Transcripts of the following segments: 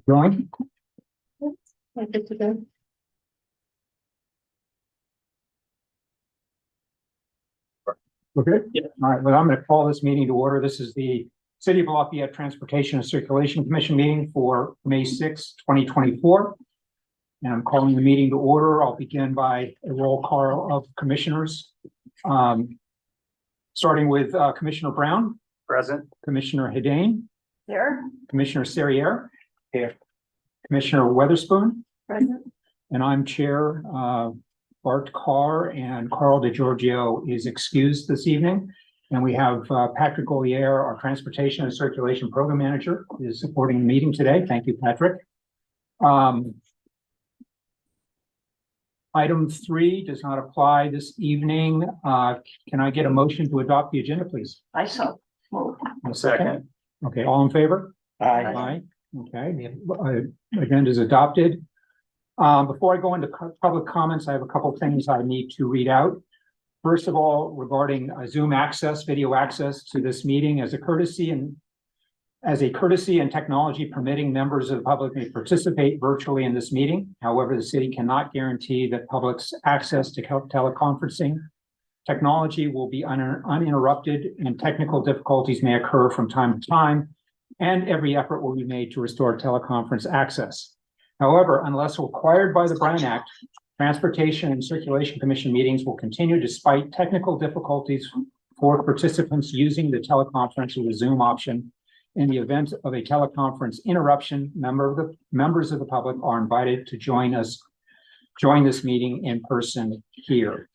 Going? Good to go. Okay. Yeah. All right, well, I'm going to call this meeting to order. This is the City of Lafayette Transportation and Circulation Commission meeting for May 6, 2024. And I'm calling the meeting to order. I'll begin by a roll call of commissioners. Starting with Commissioner Brown. Present. Commissioner Hedane. Here. Commissioner Serriere. Here. Commissioner Weatherspoon. Present. And I'm Chair Bart Carr, and Carl DeGiorgio is excused this evening. And we have Patrick Ollier, our Transportation and Circulation Program Manager, is supporting the meeting today. Thank you, Patrick. Item 3 does not apply this evening. Can I get a motion to adopt the agenda, please? I saw. Move. A second. Okay, all in favor? Aye. Okay, the agenda is adopted. Before I go into public comments, I have a couple of things I need to read out. First of all, regarding Zoom access, video access to this meeting, as a courtesy and technology permitting, members of the public may participate virtually in this meeting. However, the city cannot guarantee that public's access to teleconferencing technology will be uninterrupted, and technical difficulties may occur from time to time, and every effort will be made to restore teleconference access. However, unless required by the Brown Act, Transportation and Circulation Commission meetings will continue despite technical difficulties for participants using the teleconference or the Zoom option. In the event of a teleconference interruption, members of the public are invited to join this meeting in person here.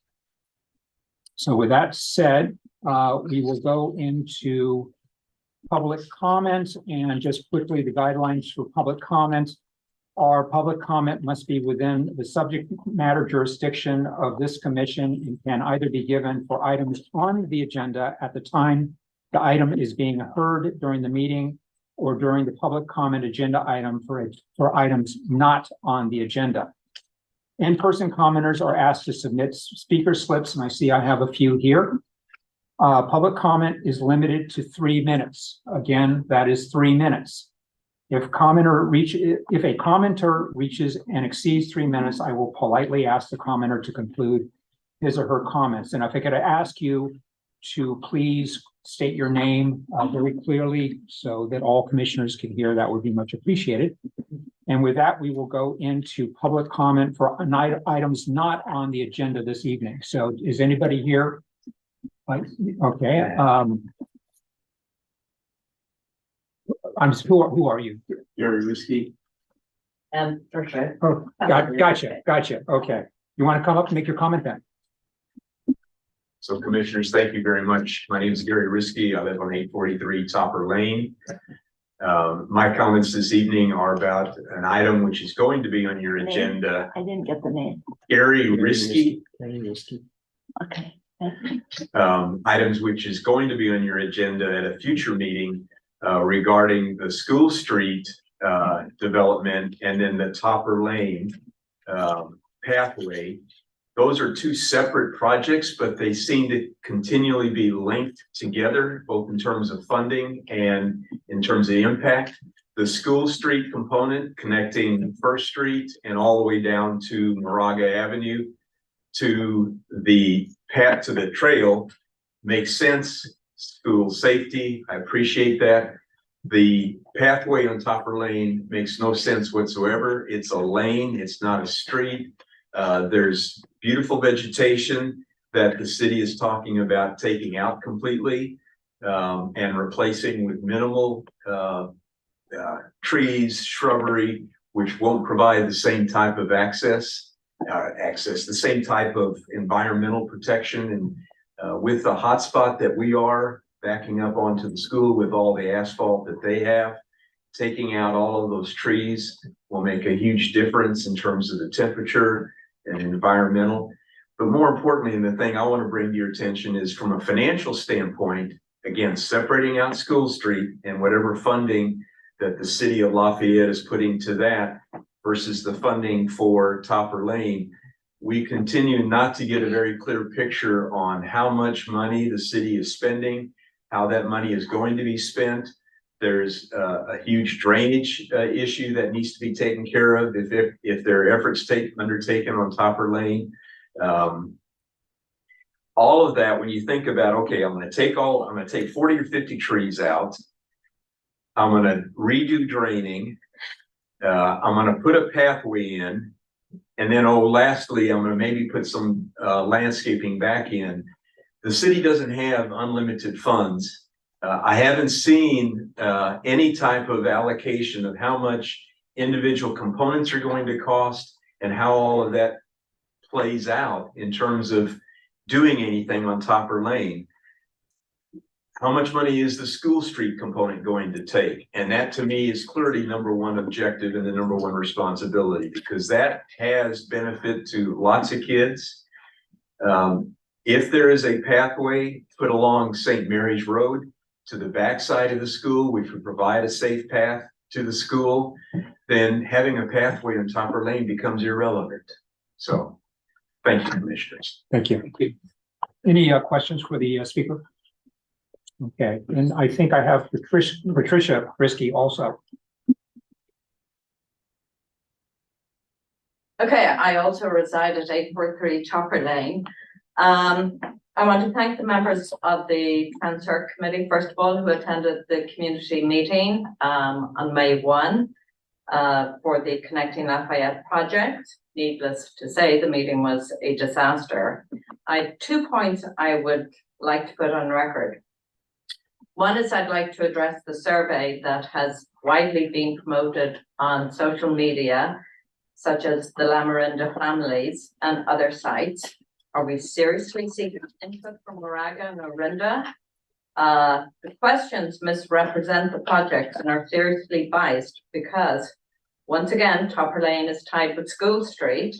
So with that said, we will go into public comment, and just quickly the guidelines for public comment. Our public comment must be within the subject matter jurisdiction of this commission and can either be given for items on the agenda at the time the item is being heard during the meeting, or during the public comment agenda item for items not on the agenda. In-person commenters are asked to submit speaker slips, and I see I have a few here. Public comment is limited to 3 minutes. Again, that is 3 minutes. If a commenter reaches and exceeds 3 minutes, I will politely ask the commenter to conclude his or her comments. And if I could ask you to please state your name very clearly so that all commissioners can hear, that would be much appreciated. And with that, we will go into public comment for items not on the agenda this evening. So is anybody here? Okay. Who are you? Gary Risky. And for sure. Oh, gotcha. Okay. You want to come up and make your comment then? So commissioners, thank you very much. My name is Gary Risky. I live on 843 Topper Lane. My comments this evening are about an item which is going to be on your agenda. I didn't get the name. Gary Risky. Okay. Items which is going to be on your agenda at a future meeting regarding the School Street development and then the Topper Lane pathway. Those are two separate projects, but they seem to continually be linked together, both in terms of funding and in terms of impact. The School Street component connecting First Street and all the way down to Moraga Avenue to the path to the trail makes sense. School safety, I appreciate that. The pathway on Topper Lane makes no sense whatsoever. It's a lane, it's not a street. There's beautiful vegetation that the city is talking about taking out completely and replacing with minimal trees, shrubbery, which won't provide the same type of the same type of environmental protection. And with the hotspot that we are backing up onto the school with all the asphalt that they have, taking out all of those trees will make a huge difference in terms of the temperature and environmental. But more importantly, and the thing I want to bring to your attention is from a financial standpoint, again, separating out School Street and whatever funding that the city of Lafayette is putting to that versus the funding for Topper Lane, we continue not to get a very clear picture on how much money the city is spending, how that money is going to be spent. There's a huge drainage issue that needs to be taken care of if there are efforts undertaken on Topper Lane. All of that, when you think about, okay, I'm gonna take 40 or 50 trees out. I'm gonna redo draining. I'm gonna put a pathway in. And then, lastly, I'm gonna maybe put some landscaping back in. The city doesn't have unlimited funds. I haven't seen any type of allocation of how much individual components are going to cost and how all of that plays out in terms of doing anything on Topper Lane. How much money is the school street component going to take? And that to me is clearly number one objective and the number one responsibility, because that has benefit to lots of kids. If there is a pathway put along St. Mary's Road to the backside of the school, which would provide a safe path to the school, then having a pathway on Topper Lane becomes irrelevant. So, thank you, commissioners. Thank you. Any questions for the speaker? Okay, and I think I have Patricia Risky also. Okay, I also reside at 843 Topper Lane. I want to thank the members of the Transfer Committee, first of all, who attended the community meeting on May 1 for the Connecting Lafayette project. Needless to say, the meeting was a disaster. I have 2 points I would like to put on record. One is I'd like to address the survey that has widely been promoted on social media, such as the Lamarinda families and other sites. Are we seriously seeking input from Moraga and Orinda? The questions misrepresent the project and are seriously biased because, once again, Topper Lane is tied with School Street,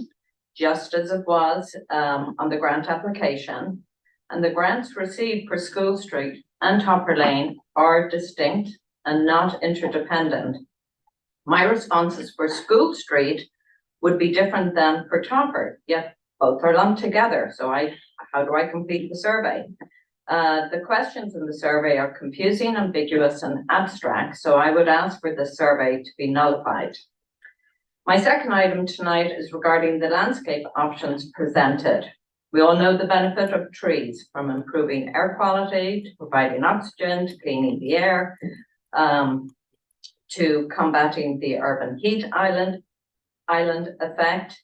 just as it was on the grant application. And the grants received for School Street and Topper Lane are distinct and not interdependent. My responses for School Street would be different than for Topper, yet both are lumped together. So how do I complete the survey? The questions in the survey are confusing, ambiguous, and abstract, so I would ask for the survey to be nullified. My second item tonight is regarding the landscape options presented. We all know the benefit of trees, from improving air quality, to providing oxygen, to cleaning the air, to combating the urban heat island effect.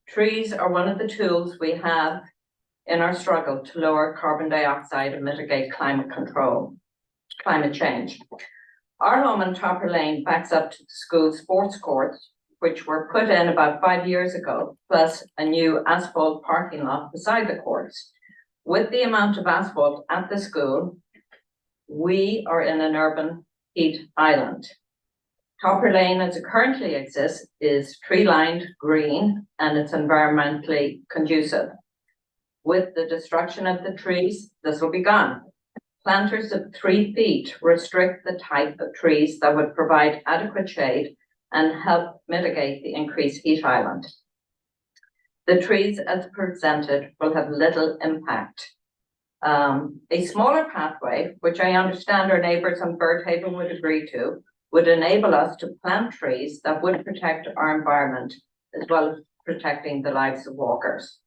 Trees are one of the tools we have in our struggle to lower carbon dioxide and mitigate climate change. Our home in Topper Lane backs up to the school sports courts, which were put in about 5 years ago, plus a new asphalt parking lot beside the courts. With the amount of asphalt at the school, we are in an urban heat island. Topper Lane, as it currently exists, is tree-lined, green, and it's environmentally conducive. With the destruction of the trees, this will be gone. Planters of 3 feet restrict the type of trees that would provide adequate shade and help mitigate the increased heat island. The trees as presented will have little impact. A smaller pathway, which I understand our neighbours on Birdhaven would agree to, would enable us to plant trees that would protect our environment, as well as protecting the lives of walkers.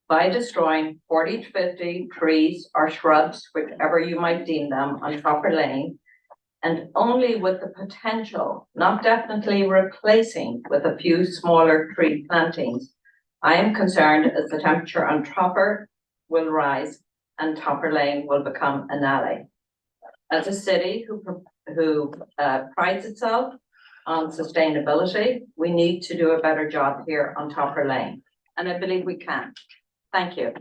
By destroying 40 to 50 trees or shrubs, whichever you might deem them, on Topper Lane, and only with the potential, not definitely replacing with a few smaller tree plantings, I am concerned as the temperature on Topper will rise and Topper Lane will become an alley. As a city who prides itself on sustainability, we need to do a better job here on Topper Lane, and I believe we can. Thank you.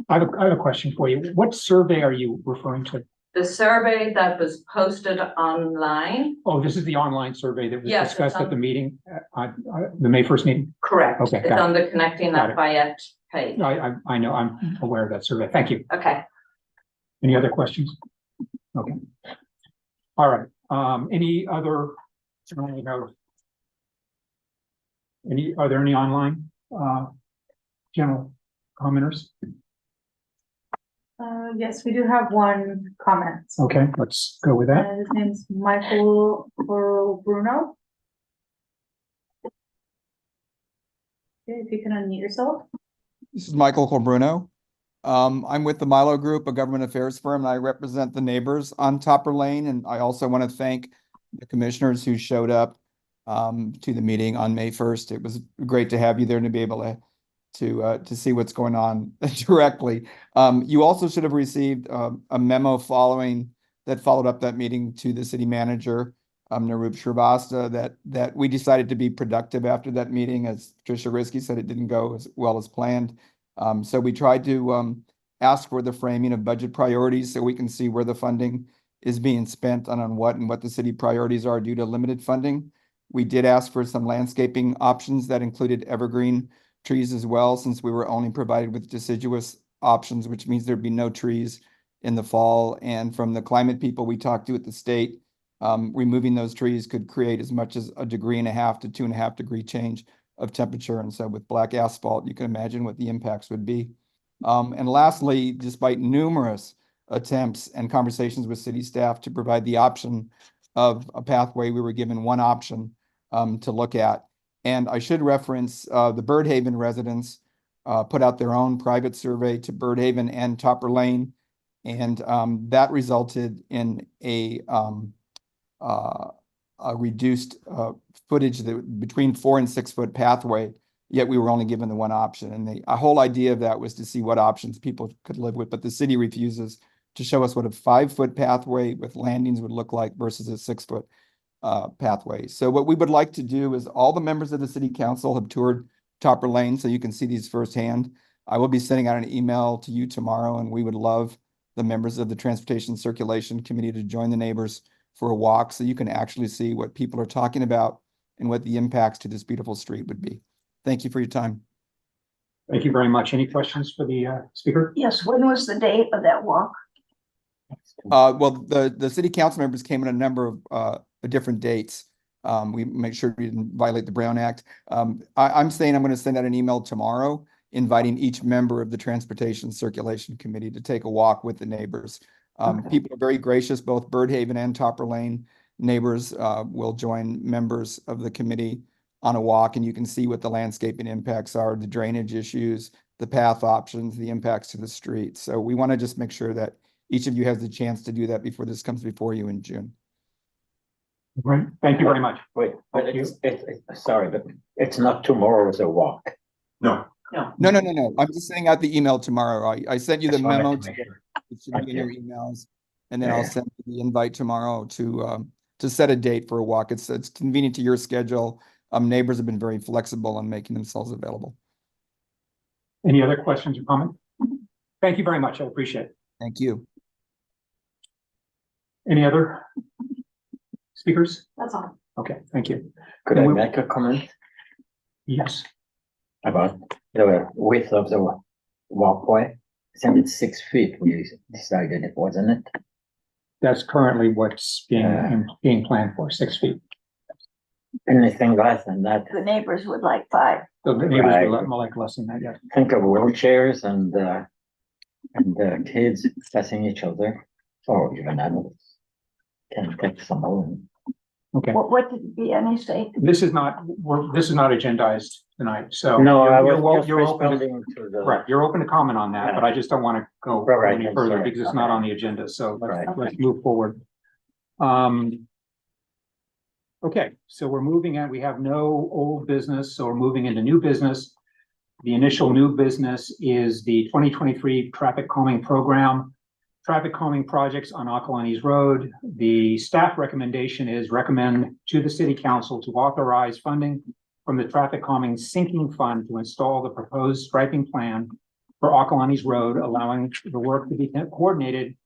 I have a question for you. What survey are you referring to? The survey that was posted online. Oh, this is the online survey that was Yes, discussed it's at the meeting, the May 1st meeting? Correct. Okay, It's got it. on the Connecting Got it. Lafayette page. I know, I'm aware of that survey. Thank you. Okay. Any other questions? Okay. All right. Any other, are there any online general commenters? Yes, we do have one comment. Okay, let's go with that. His name's Michael Bruno. Okay, if you can unmute yourself. This is Michael Colbruno. I'm with the Milo Group, a government affairs firm, and I represent the neighbors on Topper Lane. And I also want to thank the commissioners who showed up to the meeting on May 1st. It was great to have you there and to be able to see what's going on directly. You also should have received a memo that followed up that meeting to the city manager, Narup Shrivastava, that we decided to be productive after that meeting. As Tricia Risky said, it didn't go as well as planned. So we tried to ask for the framing of budget priorities so we can see where the funding is being spent on what and what the city priorities are due to limited funding. We did ask for some landscaping options that included evergreen trees as well, since we were only provided with deciduous options, which means there'd be no trees in the fall. And from the climate people we talked to at the state, removing those trees could create as much as 1.5 degrees to 2.5 degree change of temperature. And so with black asphalt, you can imagine what the impacts would be. And lastly, despite numerous attempts and conversations with city staff to provide the option of a pathway, we were given one option to look at. And I should reference the Birdhaven residents put out their own private survey to Birdhaven and Topper Lane. And that resulted in a reduced footage between 4 and 6 foot pathway, yet we were only given the one option. And the whole idea of that was to see what options people could live with, but the city refuses to show us what a 5 foot pathway with landings would look like versus a 6 foot pathway. So what we would like to do is all the members of the city council have toured Topper Lane, so you can see these firsthand. I will be sending out an email to you tomorrow, and we would love the members of the Transportation Circulation Committee to join the neighbors for a walk so you can actually see what people are talking about and what the impacts to this beautiful street would be. Thank you for your time. Thank you very much. Any questions for the speaker? Yes, when was the date of that walk? Well, the city council members came in a number of different dates. We make sure we didn't violate the Brown Act. I'm saying I'm going to send out an email tomorrow inviting each member of the Transportation Circulation Committee to take a walk with the neighbors. People are very gracious, both Birdhaven and Topper Lane neighbors will join members of the committee on a walk, and you can see what the landscaping impacts are, the drainage issues, the path options, the impacts to the street. So we want to just make sure that each of you has the chance to do that before this comes before you in June. Right. Thank you very much. Wait, but Thank you. sorry, but it's not tomorrow's a walk. No, No. I'm just sending out the email tomorrow. I sent you the Just wanted memo. to make sure. It should be in your emails. And then Yeah. I'll send you the invite tomorrow to set a date for a walk. It's convenient to your schedule. Neighbors have been very flexible on making themselves available. Any other questions or comments? Thank you very much. I appreciate it. Thank you. Any other speakers? That's all. Okay, thank you. Could I make a comment Yes. about the width of the walkway? I think it's 6 feet. We decided it, wasn't it? That's currently what's being planned for, 6 feet. Anything less than that, The neighbors would like 5. So the neighbors Right. would like more like less than that, yeah. think of wheelchairs and kids passing each other, or even adults can take some room. Okay, What did BNE say? this is not agendized tonight, so. No, I you're was just you're open to- responding to the. Right, you're open to comment on that, but I just don't want to go Right, any I'm further sorry. because it's not on the agenda, so Right. let's move forward. Okay, so we're moving on, we have no old business, so we're moving into new business. The initial new business is the 2023 traffic calming program. Traffic calming projects on Acalanes Road. The staff recommendation is recommend to the city council to authorize funding from the traffic calming sinking fund to install the proposed striping plan for Acalanes Road, allowing the work to be coordinated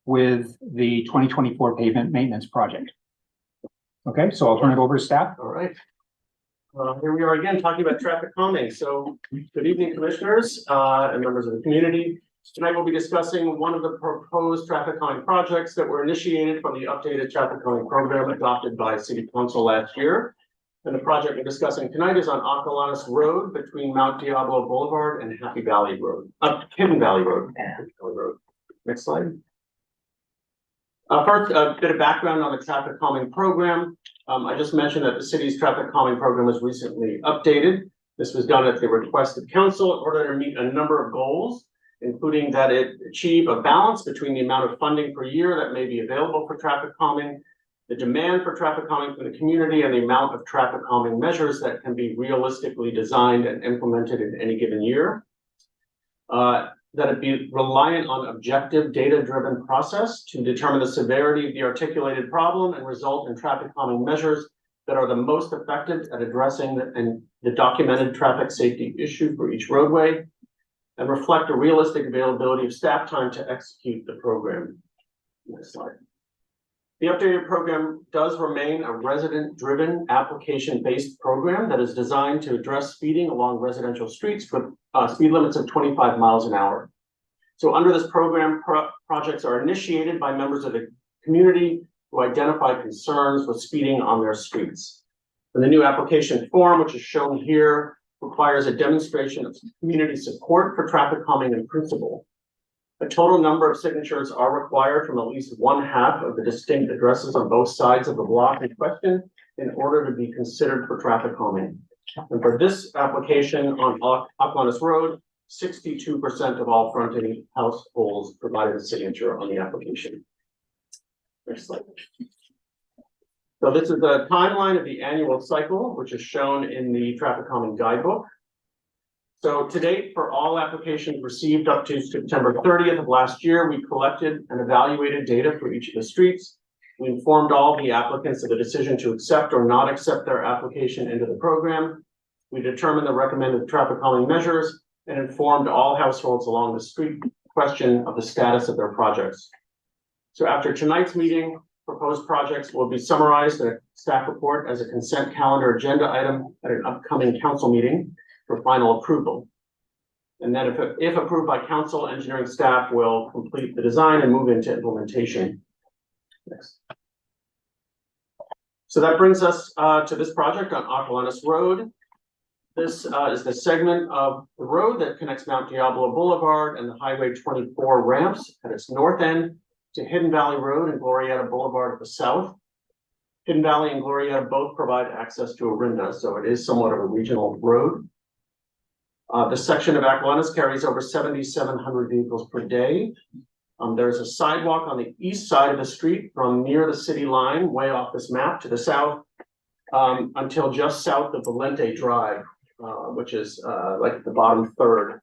with the 2024 pavement maintenance project. Okay, so I'll turn it over to staff. All right. Here we are again, talking about traffic calming. So good evening, commissioners, and members of the community. Tonight we'll be discussing one of the proposed traffic calming projects that were initiated from the updated traffic calming program adopted by City Council last year. And the project we're discussing tonight is on Acalanes Road between Mount Diablo Boulevard and Happy Valley Road, Hidden Valley Road. Yeah. Hidden Valley Road. Next slide. First, a bit of background on the traffic calming program. I just mentioned that the city's traffic calming program was recently updated. This was done at the request of council in order to meet a number of goals, including that it achieve a balance between the amount of funding per year that may be available for traffic calming, the demand for traffic calming from the community, and the amount of traffic calming measures that can be realistically designed and implemented in any given year. That it be reliant on objective data-driven process to determine the severity of the articulated problem and result in traffic calming measures that are the most effective at addressing the documented traffic safety issue for each roadway, and reflect a realistic availability of staff time to execute the program. Next slide. The updated program does remain a resident-driven, application-based program that is designed to address speeding along residential streets with speed limits of 25 miles an hour. So under this program, projects are initiated by members of the community who identify concerns with speeding on their streets. And the new application form, which is shown here, requires a demonstration of community support for traffic calming in principle. A total number of signatures are required from at least 1/2 of the distinct addresses on both sides of the block in question in order to be considered for traffic calming. And for this application on Aquinas Road, 62% of all fronting households provided a signature on the application. Next slide. So this is the timeline of the annual cycle, which is shown in the traffic calming guidebook. So to date, for all applications received up to September 30th of last year, we collected and evaluated data for each of the streets. We informed all the applicants of the decision to accept or not accept their application into the program. We determined the recommended traffic calming measures and informed all households along the street question of the status of their projects. So after tonight's meeting, proposed projects will be summarized in a staff report as a consent calendar agenda item at an upcoming council meeting for final approval. And then if approved by council, engineering staff will complete the design and move into implementation. Next. So that brings us to this project on Aquinas Road. This is the segment of the road that connects Mount Diablo Boulevard and the Highway 24 ramps at its north end to Hidden Valley Road and Glorieta Boulevard at the south. Hidden Valley and Glorieta both provide access to Orinda, so it is somewhat of a regional road. The section of Aquinas carries over 7,700 vehicles per day. There's a sidewalk on the east side of the street from near the city line, way off this map to the south, until just south of Valente Drive, which is like the bottom third.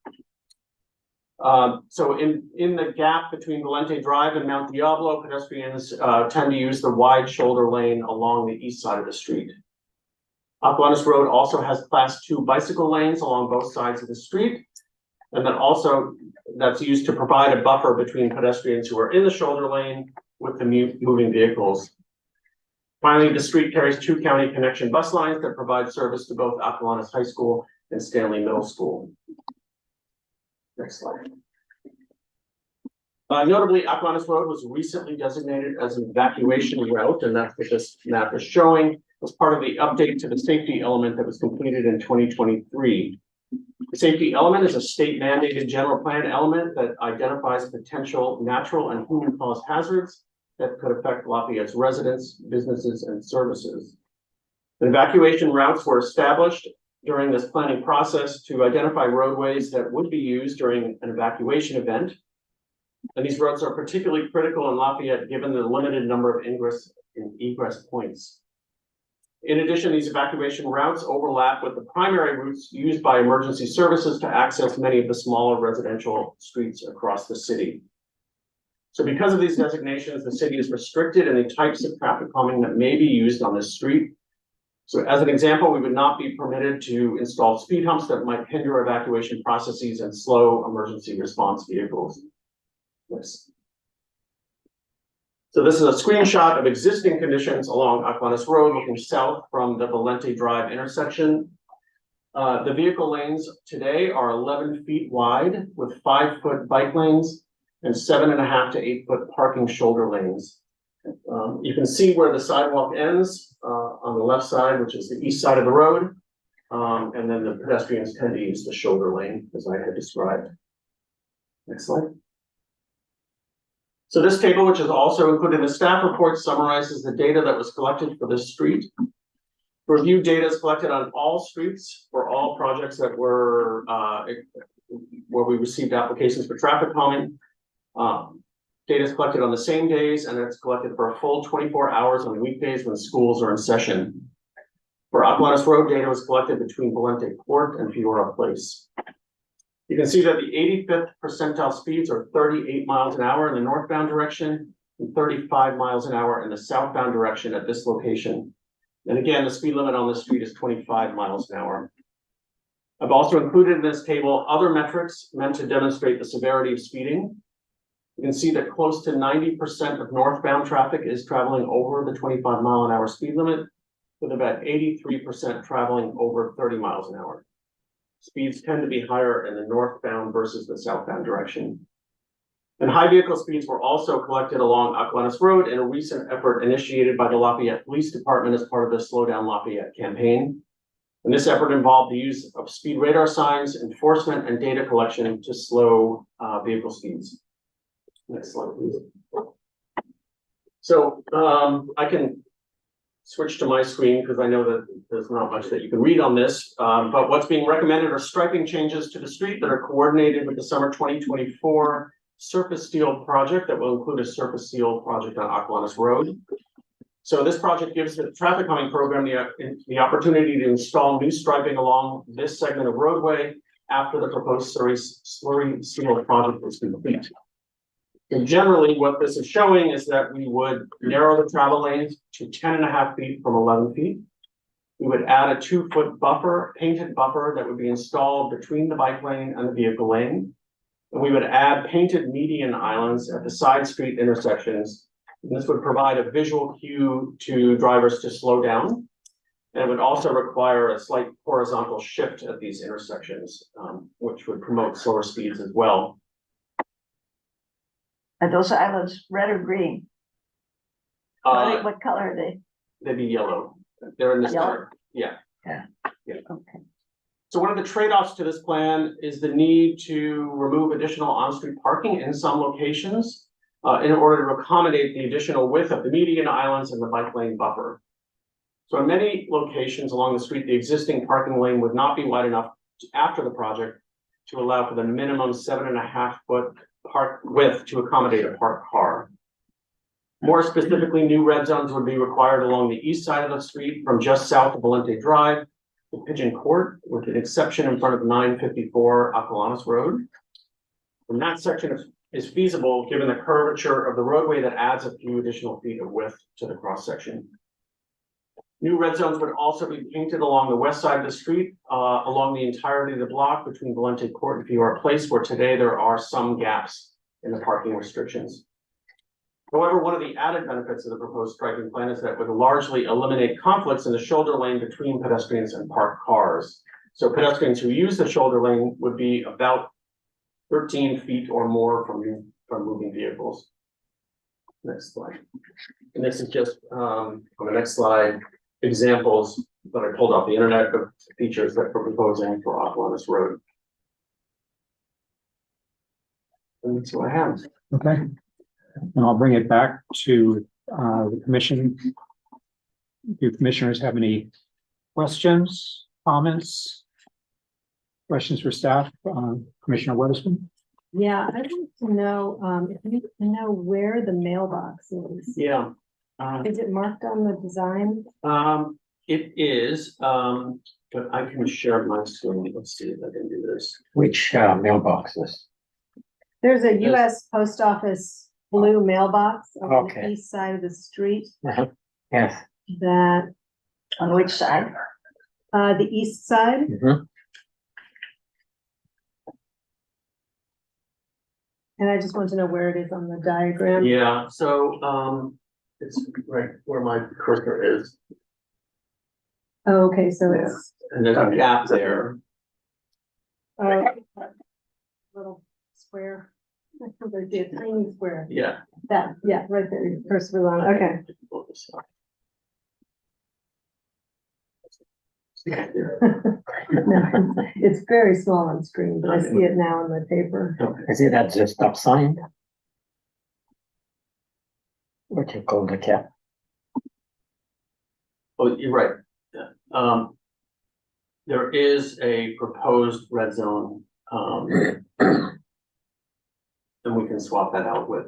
So in the gap between Valente Drive and Mount Diablo, pedestrians tend to use the wide shoulder lane along the east side of the street. Aquinas Road also has class 2 bicycle lanes along both sides of the street. And then also that's used to provide a buffer between pedestrians who are in the shoulder lane with the moving vehicles. Finally, the street carries 2 county connection bus lines that provide service to both Aquinas High School and Stanley Middle School. Next slide. Notably, Aquinas Road was recently designated as an evacuation route, and that's what this map is showing as part of the update to the safety element that was completed in 2023. The safety element is a state mandated general plan element that identifies potential natural and human caused hazards that could affect Lafayette's residents, businesses, and services. The evacuation routes were established during this planning process to identify roadways that would be used during an evacuation event. And these roads are particularly critical in Lafayette given the limited number of ingress and egress points. In addition, these evacuation routes overlap with the primary routes used by emergency services to access many of the smaller residential streets across the city. So because of these designations, the city is restricted in the types of traffic calming that may be used on this street. So as an example, we would not be permitted to install speed humps that might hinder evacuation processes and slow emergency response vehicles. Yes. So this is a screenshot of existing conditions along Aquinas Road looking south from the Valente Drive intersection. The vehicle lanes today are 11 feet wide with 5-foot bike lanes and 7.5 to 8 foot parking shoulder lanes. You can see where the sidewalk ends on the left side, which is the east side of the road. And then the pedestrians tend to use the shoulder lane as I had described. Next slide. So this table, which is also included in the staff report, summarizes the data that was collected for this street. Review data is collected on all streets for all projects that were, where we received applications for traffic calming. Data is collected on the same days, and it's collected for a full 24 hours on weekdays when schools are in session. For Aquilanas Road, data was collected between Valente Court and Fiora Place. You can see that the 85th percentile speeds are 38 miles an hour in the northbound direction and 35 miles an hour in the southbound direction at this location. And again, the speed limit on this street is 25 miles an hour. I've also included in this table other metrics meant to demonstrate the severity of speeding. You can see that close to 90% of northbound traffic is traveling over the 25 mile an hour speed limit, with about 83% traveling over 30 miles an hour. Speeds tend to be higher in the northbound versus the southbound direction. And high vehicle speeds were also collected along Aquilanas Road in a recent effort initiated by the Lafayette Police Department as part of the Slow Down Lafayette campaign. And this effort involved the use of speed radar signs, enforcement, and data collection to slow vehicle speeds. Next slide, please. So I can switch to my screen because I know that there's not much that you can read on this, but what's being recommended are striping changes to the street that are coordinated with the summer 2024 surface seal project that will include a surface seal project on Aquilanas Road. So this project gives the traffic calming program the opportunity to install new striping along this segment of roadway after the proposed slurry seal project is complete. And generally, what this is showing is that we would narrow the travel lanes to 10.5 feet from 11 feet. We would add a 2-foot buffer, painted buffer that would be installed between the bike lane and the vehicle lane. And we would add painted median islands at the side street intersections. And this would provide a visual cue to drivers to slow down. And it would also require a slight horizontal shift at these intersections, which would promote slower speeds as well. Are those islands red or green? What color are they? They'd be yellow. They're in the Yellow? center. Yeah. Okay. So one of the trade-offs to this plan is the need to remove additional on-street parking in some locations in order to accommodate the additional width of the median islands and the bike lane buffer. So in many locations along the street, the existing parking lane would not be wide enough after the project to allow for the minimum 7.5 foot park width to accommodate a parked car. More specifically, new red zones would be required along the east side of the street from just south of Valente Drive to Pigeon Court, with an exception in front of 954 Aquilanas Road. And that section is feasible given the curvature of the roadway that adds a few additional feet of width to the cross section. New red zones would also be painted along the west side of the street, along the entirety of the block between Valente Court and Fiora Place, where today there are some gaps in the parking restrictions. However, one of the added benefits of the proposed striping plan is that it would largely eliminate conflicts in the shoulder lane between pedestrians and parked cars. So pedestrians who use the shoulder lane would be about 13 feet or more from moving vehicles. Next slide. And this is just on the next slide, examples that I pulled off the internet of features that we're proposing for Aquilanas Road. And that's what I have. Okay. And I'll bring it back to the commission. Do commissioners have any questions, comments? Questions for staff? Commissioner Weatherspoon? Yeah, I'd like to know, if you know where the mailbox is. Yeah. Is it marked on the design? It is, but I can share my screen. Let's see if I can do this. Which mailboxes? There's a US Post Office blue mailbox on the Okay. east side of the street Yes. that, On which side? the east side. Mhm. And I just want to know where it is on the diagram. Yeah, so, it's right where my cursor is, Oh, okay, so it's, and there's a gap there. little square. I see a tiny square. Yeah. That, yeah, right there, your cursor was on, okay. Pull this up. No, it's very small on screen, but I see it now on the paper. Is it at the stop sign? what you call the cap. Oh, you're right. Yeah. There is a proposed red zone, and we can swap that out with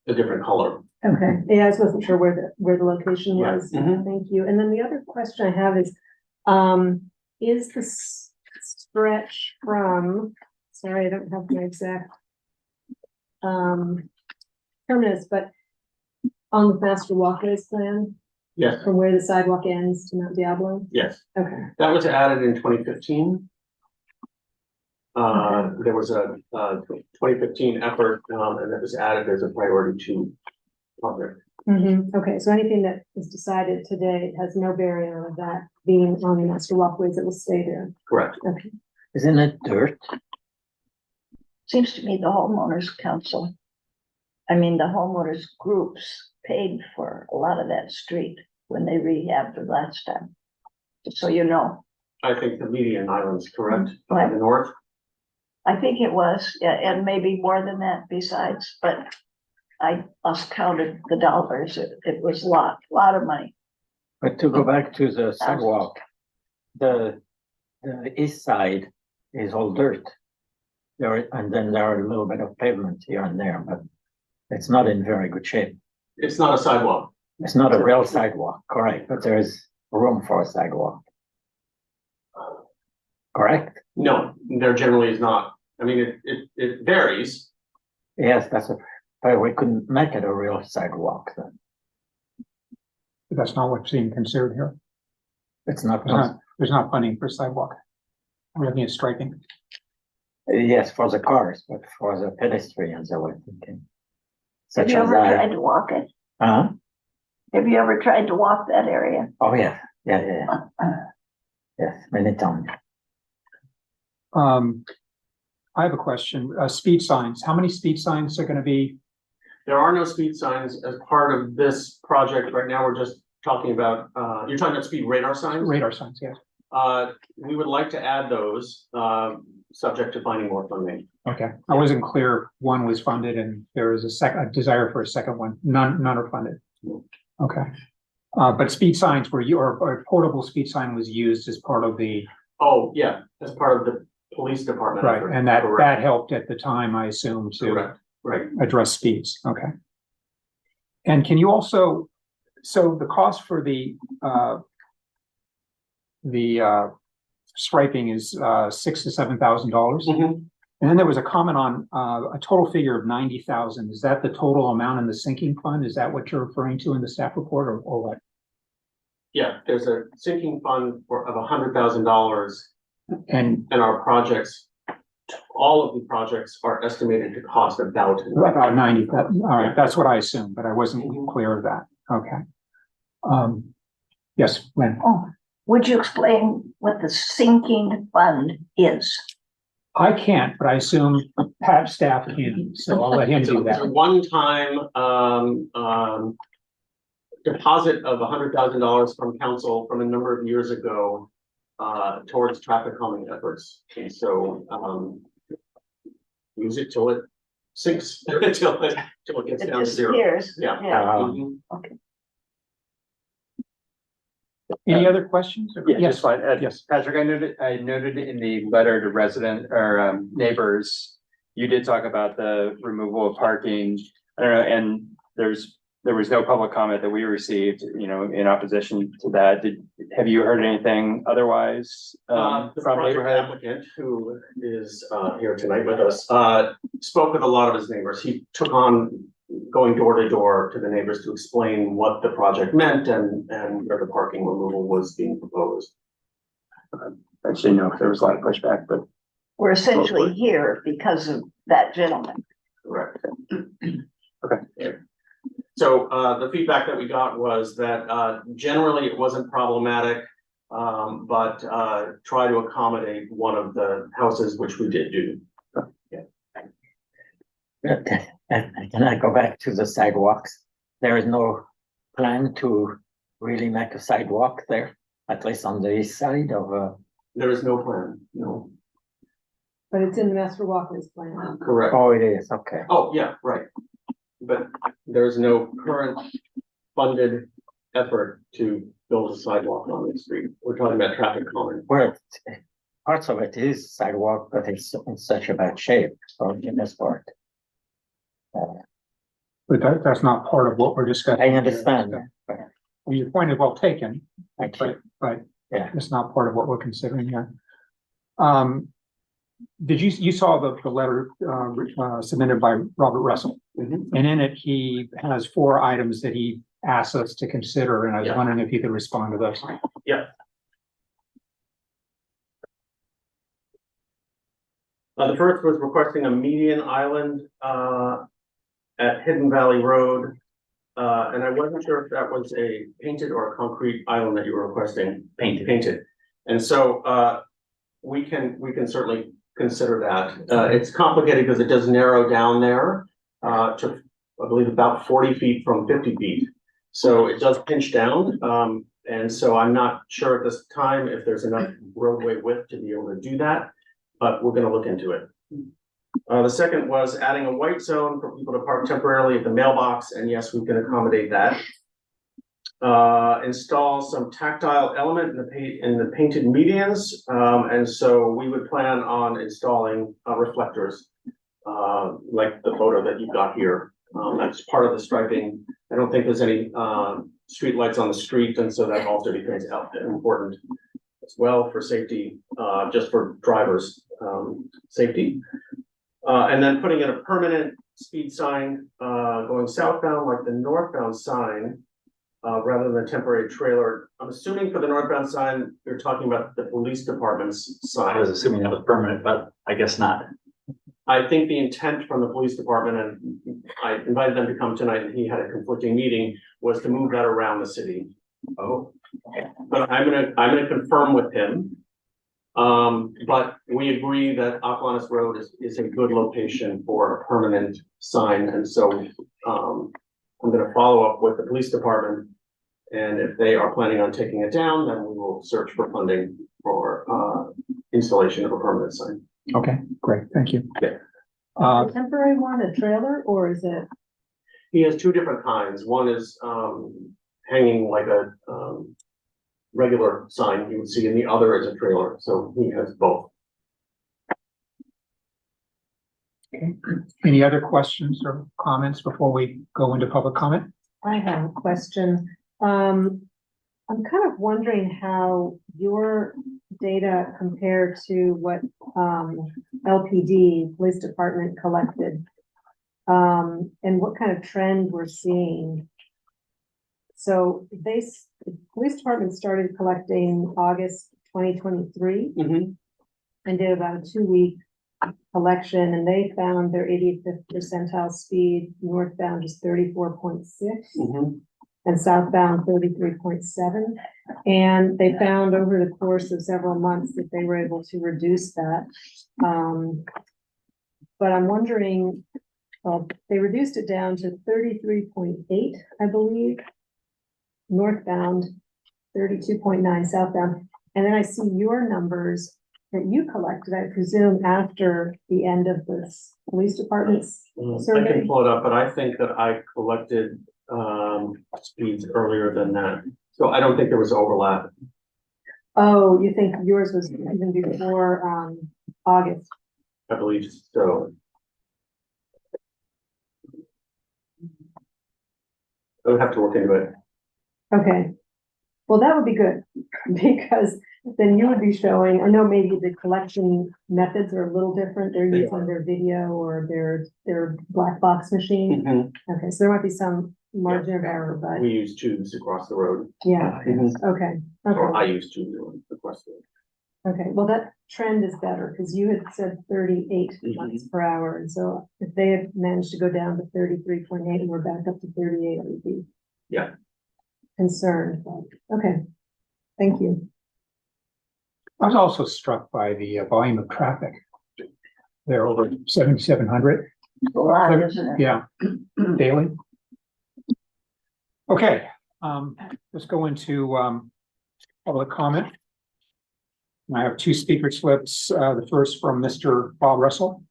a different color. Okay, yeah, I just wasn't sure where the location Yeah. was. Mhm. Thank you. And then the other question I have is the stretch from, sorry, I don't have my exact terminus, but on the master walkways plan, Yes, from where the sidewalk ends to Mount Diablo? yes, Okay, that was added in 2015. There was a 2015 effort, and it was added as a priority 2 project. okay, so anything that is decided today has no bearing on that being on the master walkways, it will stay there. Correct. Okay. Isn't it dirt? Seems to me the homeowners council, I mean, the homeowners groups paid for a lot of that street when they rehabbed it last time. Just so you know, I think the median island's correct, Right. the north. I think it was, yeah, and maybe more than that besides, but I lost counted the dollars. It was a lot of money. But to go back to the sidewalk, the east side is all dirt. And then there are a little bit of pavement here and there, but it's not in very good shape. It's not a sidewalk. It's not a real sidewalk, correct, but there is room for a sidewalk. Correct? No, there generally is not. I mean, it varies. Yes, but we couldn't make it a real sidewalk then. But that's not what's being considered here. It's not, There's not funding for sidewalk. We're looking at striping. yes, for the cars, but for the pedestrians, I was thinking. Have Such you as ever tried I, to walk it? huh? Have you ever tried to walk that area? Oh, yeah, yeah. Yes, many times. I have a question. Speed signs. How many speed signs are gonna be? There are no speed signs as part of this project. Right now, we're just talking about, you're talking about speed radar signs? Radar signs, yes. We would like to add those, subject to finding more funding. Okay, I wasn't clear. if one was funded and there is a desire for a second one. None are funded. Okay. But speed signs or portable speed sign was used as part of the, Oh, yeah, as part of the police department. right, effort. and that Correct. helped at the time, I assume, to Correct, right. address speeds. Okay. And can you also, so the cost for the striping is $6,000 to $7,000. Mhm. And then there was a comment on a total figure of 90,000. Is that the total amount in the sinking fund? Is that what you're referring to in the staff report or what? Yeah, there's a sinking fund of $100,000 And and our projects, all of the projects are estimated to cost about. about 90, all right, that's what I assumed, but I wasn't Mhm. clear of that. Okay. Yes, Lynn. Oh, would you explain what the sinking fund is? I can't, but I assume Pat staff can, so I'll let him do It's a that. one-time, deposit of $100,000 from council from a number of years ago, towards traffic calming efforts. And so, use it till it sinks, till it gets It down to zero. disappears. Yeah. Yeah. Mhm. Any other questions? Yeah, Yes, just fine. yes. Patrick, I noted in the letter to resident or neighbors, you did talk about the removal of parking. I don't know, and there was no public comment that we received, in opposition to that. Have you heard anything otherwise The from project neighborhood? applicant, who is here tonight with us, spoke with a lot of his neighbors. He took on going door to door to the neighbors to explain what the project meant and where the parking removal was being proposed. I just didn't know if there was a lot of pushback, but We're essentially here because of that gentleman. Correct. okay. So the feedback that we got was that generally it wasn't problematic, but try to accommodate one of the houses, which we did do. Can I go back to the sidewalks? There is no plan to really make a sidewalk there, at least on the east side of, There is no plan, no. But it's in the master walkways plan. Correct. oh, it is, okay. Oh, yeah, right. But there's no current funded effort to build a sidewalk on the street. We're talking about traffic calming. Well, parts of it is sidewalk, but it's in such a bad shape, so in this part. But that's not part of what we're discussing. I understand, but Well, your point is well taken, thank you. but Yeah. it's not part of what we're considering here. Did you saw the letter, submitted by Robert Russell? Mhm. And in it, he has 4 items that he asked us to consider, and I was Yeah. wondering if you could respond to those. The first was requesting a median island, at Hidden Valley Road. And I wasn't sure if that was a painted or a concrete island that you were requesting. Painted. And so, we can certainly consider that. It's complicated because it does narrow down there, to, I believe, about 40 feet from 50 feet. So it does pinch down. And so I'm not sure at this time if there's enough roadway width to be able to do that, but we're gonna look into it. The second was adding a white zone for people to park temporarily at the mailbox, and yes, we can accommodate that. Install some tactile element in the painted medians, and so we would plan on installing reflectors, like the photo that you've got here. That's part of the striping. I don't think there's any street lights on the street, and so that also becomes important as well for safety, just for drivers' safety. And then putting in a permanent speed sign going southbound, like the northbound sign, rather than temporary trailer. I'm assuming for the northbound sign, you're talking about the police department's sign. I was assuming that was permanent, but I guess not. I think the intent from the police department, and I invited them to come tonight, and he had a conflicting meeting, was to move that around the city. Oh. But I'm gonna confirm with him. But we agree that Oklanis Road is a good location for a permanent sign, and so, I'm gonna follow up with the police department. And if they are planning on taking it down, then we will search for funding for, installation of a permanent sign. Okay, great, thank you. Yeah. A temporary one, a trailer, or is it? He has 2 different kinds. One is, hanging like a, regular sign you would see, and the other is a trailer, so he has both. Okay. Any other questions or comments before we go into public comment? I have a question. I'm kind of wondering how your data compare to what LPD, Police Department collected. And what kind of trend we're seeing. So the Police Department started collecting August 2023 and did about a 2-week collection, and they found their 85th percentile speed northbound is 34.6 and southbound 33.7. And they found over the course of several months that they were able to reduce that. But I'm wondering, they reduced it down to 33.8, I believe, northbound, 32.9 southbound. And then I see your numbers that you collected, I presume, after the end of this police department's I survey. can pull it up, but I think that I collected speeds earlier than that. So I don't think there was overlap. Oh, you think yours was even before August? I believe so. I would have to look into it. Okay. Well, that would be good, because then you would be showing, I know maybe the collection methods are a little different. They're They using their video or their black box machine. Okay, so there might be some margin of error, but We use tubes across the road, yeah, Mhm. okay, or I okay, use tubes across the road. okay. Well, that trend is better, because you had said 38 miles per hour, and so if they had managed to go down to 33.8 and we're back up to 38, I would be Yeah. concerned, but, okay, thank you. I was also struck by the volume of traffic. They're over 7,700. A lot, isn't it? Yeah, daily. Okay, let's go into public comment. I have 2 speaker slips, the first from Mr. Bob Russell.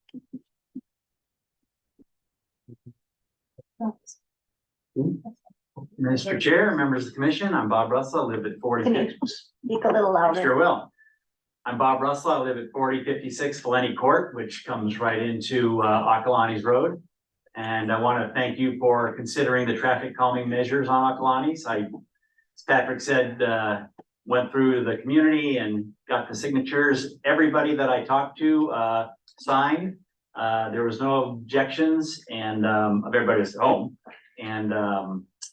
Mr. Chair, members of the commission, I'm Bob Russell, I live at 40. Can you speak a little louder? Sure will. I'm Bob Russell, I live at 4056 Feleni Court, which comes right into Akalani's Road. And I want to thank you for considering the traffic calming measures on Akalani's. As Patrick said, went through the community and got the signatures. Everybody that I talked to signed. There was no objections and of everybody's home. And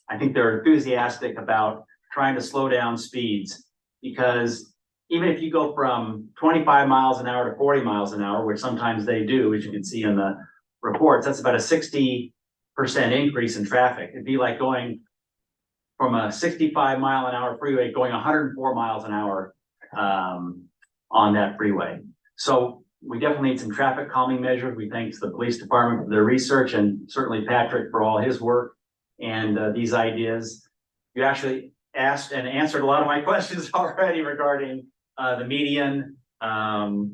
I think they're enthusiastic about trying to slow down speeds, because even if you go from 25 miles an hour to 40 miles an hour, which sometimes they do, as you can see in the reports, that's about a 60% increase in traffic. It'd be like going from a 65 mile an hour freeway, going 104 miles an hour on that freeway. So we definitely need some traffic calming measures. We thank the police department for their research, and certainly Patrick for all his work and these ideas. You actually asked and answered a lot of my questions already regarding the median, the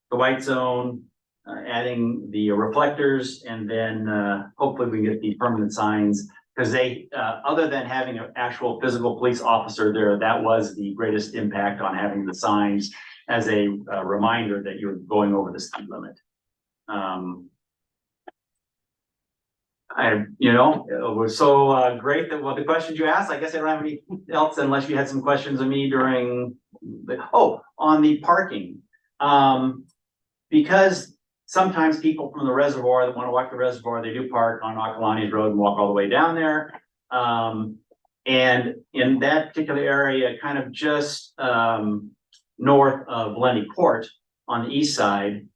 white zone, adding the reflectors, and then hopefully we can get the permanent signs, because they, other than having an actual physical police officer there, that was the greatest impact on having the signs as a reminder that you're going over the speed limit. It was so great that, well, the questions you asked, I guess I don't have any else unless you had some questions of me during on the parking. Because sometimes people from the reservoir that want to walk the reservoir, they do park on Akalani's Road and walk all the way down there. And in that particular area, kind of just north of Lenny Court on the east side,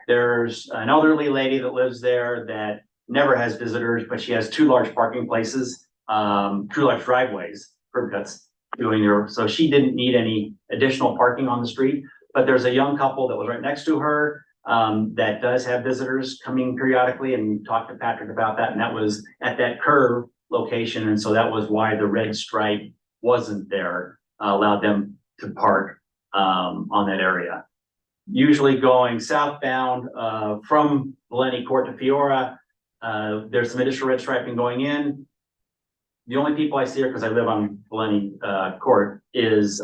there's an elderly lady that lives there that never has visitors, but she has two large parking places, two large driveways, curb cuts doing her. So she didn't need any additional parking on the street. But there's a young couple that was right next to her that does have visitors coming periodically, and we talked to Patrick about that, and that was at that curve location, and so that was why the red stripe wasn't there, allowed them to park on that area. Usually going southbound from Lenny Court to Fiora, there's some additional red striping going in. The only people I see here, because I live on Lenny Court, is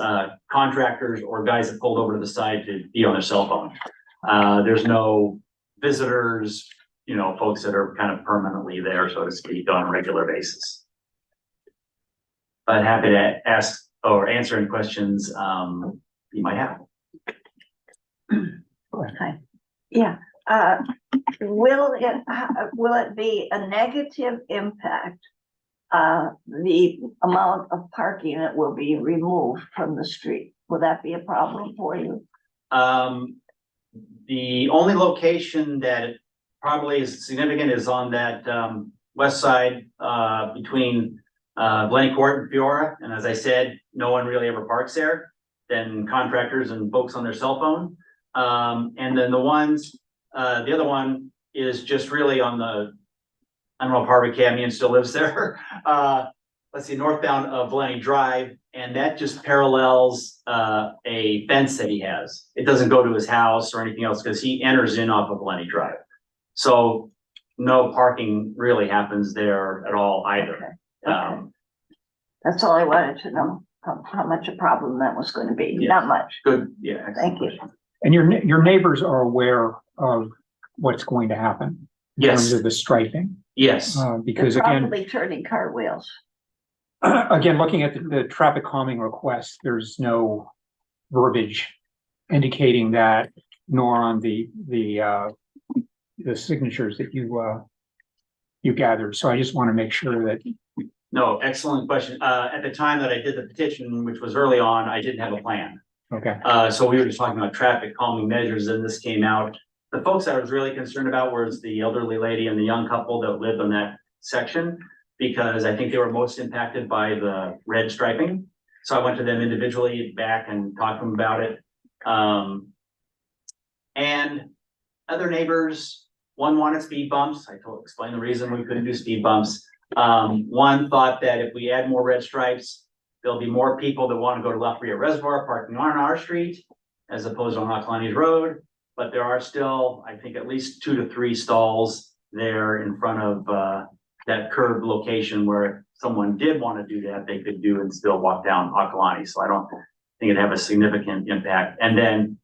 contractors or guys that pulled over to the side to be on their cell phone. There's no visitors, folks that are kind of permanently there, so to speak, on a regular basis. But happy to ask or answer any questions you might have. Okay. Yeah. Will it be a negative impact? The amount of parking that will be removed from the street, will that be a problem for you? The only location that probably is significant is on that west side between Lenny Court and Fiora. And as I said, no one really ever parks there, then contractors and folks on their cell phone. And then the other one is just really on the, I don't know if Harvey Camion still lives there. Let's see, northbound of Lenny Drive, and that just parallels a fence that he has. It doesn't go to his house or anything else because he enters in off of Lenny Drive. So no parking really happens there at all either. Okay. That's all I wanted to know, how much a problem that was going to be. Yes. Not much. Good, yeah. Thank you. And your neighbors are aware of what's going to happen in terms Yes, of the striping, yes. because They're again, probably turning cartwheels. again, looking at the traffic calming request, there's no verbiage indicating that, nor on the signatures that you gathered. So I just want to make sure that. No, excellent question. At the time that I did the petition, which was early on, I didn't have a plan. Okay. So we were just talking about traffic calming measures, and this came out. The folks I was really concerned about was the elderly lady and the young couple that lived on that section, because I think they were most impacted by the red striping. So I went to them individually back and talked to them about it. And other neighbors, one wanted speed bumps. I explained the reason we couldn't do speed bumps. One thought that if we add more red stripes, there'll be more people that want to go to Lafayette Reservoir parking on our street as opposed to on Akalani's Road. But there are still, I think, at least 2 to 3 stalls there in front of that curb location where if someone did want to do that, they could do and still walk down Akalani. So I don't think it'd have a significant impact. And then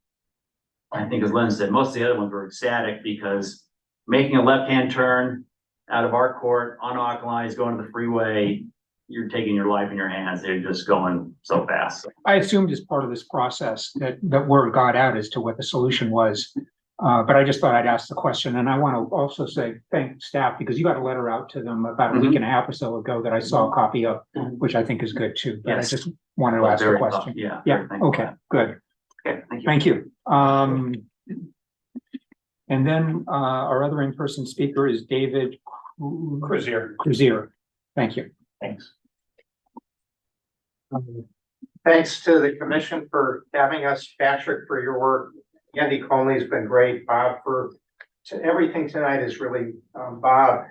I think as Lynn said, most of the other ones were ecstatic because making a left-hand turn out of our court on Akalani is going to the freeway. You're taking your life in your hands. They're just going so fast. I assumed as part of this process that word got out as to what the solution was. But I just thought I'd ask the question, and I want to also say, thank staff, because you got a letter out to them about a week and a half or so ago that I saw a copy of, which I think is good too, but I Yes. just wanted to ask the Very question. Yeah. Yeah, very thankful for okay, that. good, Okay, thank you. thank you. And then, our other in-person speaker is David Cruzier. Thank you. Thanks. Thanks to the commission for having us, Patrick, for your work. Andy Conley's been great. Bob, everything tonight is really, Bob.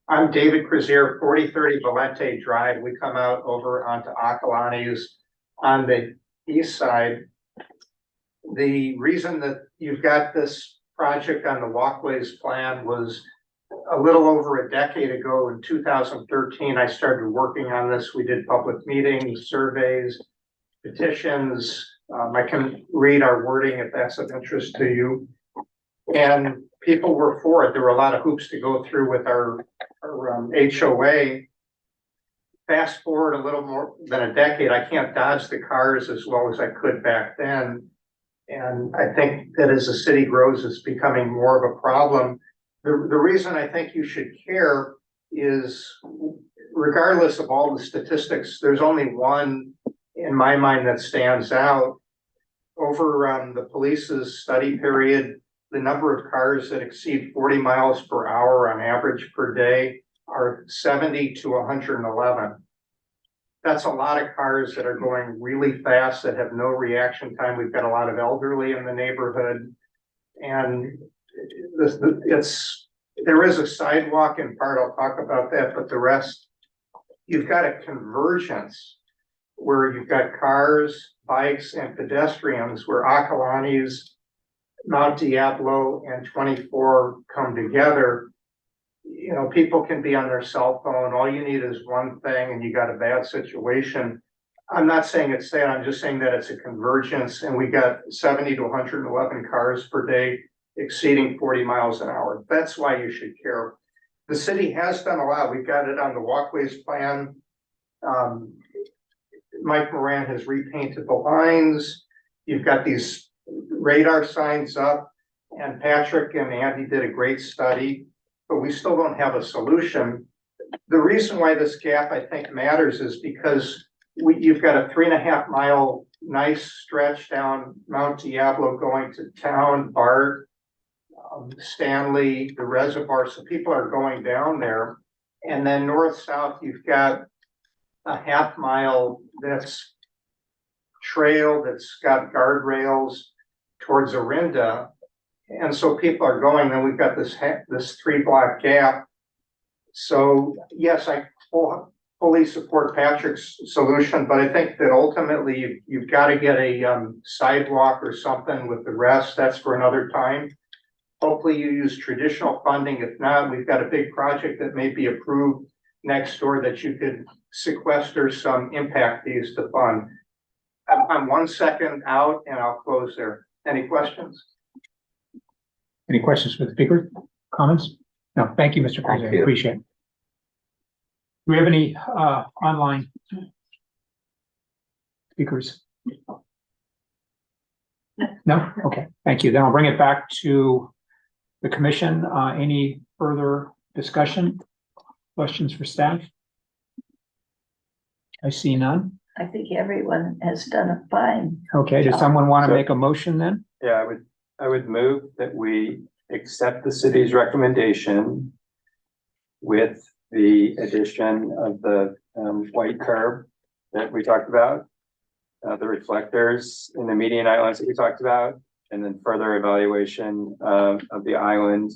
I'm David Cruzier, 4030 Valente Drive. We come out over onto Akalani's on the east side. The reason that you've got this project on the walkways plan was a little over a decade ago in 2013, I started working on this. We did public meetings, surveys, petitions. I can read our wording if that's of interest to you. And people were for it. There were a lot of hoops to go through with our HOA. Fast forward a little more than a decade, I can't dodge the cars as well as I could back then. And I think that as the city grows, it's becoming more of a problem. The reason I think you should care is, regardless of all the statistics, there's only one in my mind that stands out. Over the police's study period, the number of cars that exceed 40 miles per hour on average per day are 70 to 111. That's a lot of cars that are going really fast that have no reaction time. We've got a lot of elderly in the neighborhood. And there is a sidewalk in part, I'll talk about that, but the rest, you've got a convergence where you've got cars, bikes, and pedestrians, where Akalani's, Mount Diablo, and 24 come together. You know, people can be on their cell phone. All you need is one thing and you got a bad situation. I'm not saying it's that, I'm just saying that it's a convergence, and we got 70 to 111 cars per day exceeding 40 miles an hour. That's why you should care. The city has done a lot. We've got it on the walkways plan. Mike Moran has repainted the lines. You've got these radar signs up, and Patrick and Andy did a great study, but we still don't have a solution. The reason why this gap, I think, matters is because you've got a 3.5 mile nice stretch down Mount Diablo going to town, Bart, Stanley, the reservoir. So people are going down there. And then north-south, you've got a 1/2 mile that's trail that's got guardrails towards Orinda. And so people are going, then we've got this 3-block gap. So yes, I fully support Patrick's solution, but I think that ultimately you've got to get a sidewalk or something with the rest. That's for another time. Hopefully you use traditional funding. If not, we've got a big project that may be approved next door that you could sequester some impact fees to fund. I'm 1 second out and I'll close there. Any questions? Any questions for the speaker? Comments? No, thank you, Mr. Cruzier. I appreciate it. Do we have any online speakers? No? Okay, thank you. Then I'll bring it back to the commission. Any further discussion? Questions for staff? I see none. I think everyone has done a fine. Okay, does someone want to make a motion then? Yeah, I would move that we accept the city's recommendation with the addition of the white curb that we talked about, the reflectors in the median islands that we talked about, and then further evaluation of the island